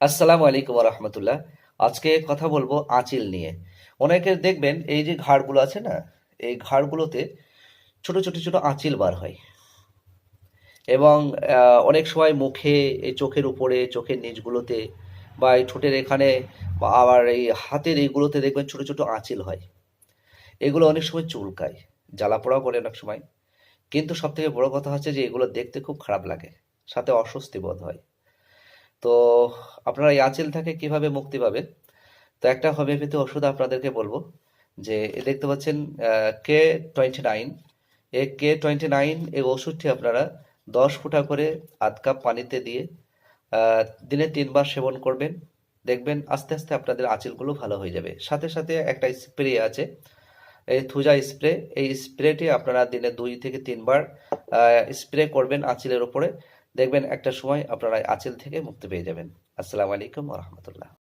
আসসালামু আলাইকুম রহমতুল্লাহ। আজকে কথা বলবো আঁচিল নিয়ে। অনেকের দেখবেন এই যে ঘাড়গুলো আছে না, এই ঘাড়গুলোতে ছোট ছোট ছোট আঁচিল বার হয়। এবং অনেক সময় মুখে, এই চোখের উপরে, চোখের নিচগুলোতে, বা এই ঠোঁটের এখানে, বা আবার এই হাতের এইগুলোতে দেখবেন ছোট ছোট আঁচিল হয়। এগুলো অনেক সময় চুলকায়, জ্বালা পোড়াও করে অনেক সময়। কিন্তু সব থেকে বড় কথা হচ্ছে যে এগুলো দেখতে খুব খারাপ লাগে, সাথে অস্বস্তি বোধ হয়। তো আপনারা এই আঁচিল থেকে কিভাবে মুক্তি পাবেন? তো একটা হোমিওপ্যাথি ওষুধ আপনাদেরকে বলবো, যে এ দেখতে পাচ্ছেন K29। এই K29 এই ওষুধটি আপনারা 10 ফুটা করে আধ কাপ পানিতে দিয়ে দিনে 3 বার সেবন করবেন। দেখবেন আস্তে আস্তে আপনাদের আঁচিলগুলো ভালো হয়ে যাবে। সাথে সাথে একটা স্প্রে আছে, এই থুজা স্প্রে। এই স্প্রেটি আপনারা দিনে 2 থেকে 3 বার স্প্রে করবেন আঁচিলের উপরে। দেখবেন একটা সময় আপনারা আঁচিল থেকে মুক্তি পেয়ে যাবেন। আসসালামু আলাইকুম রহমতুল্লাহ।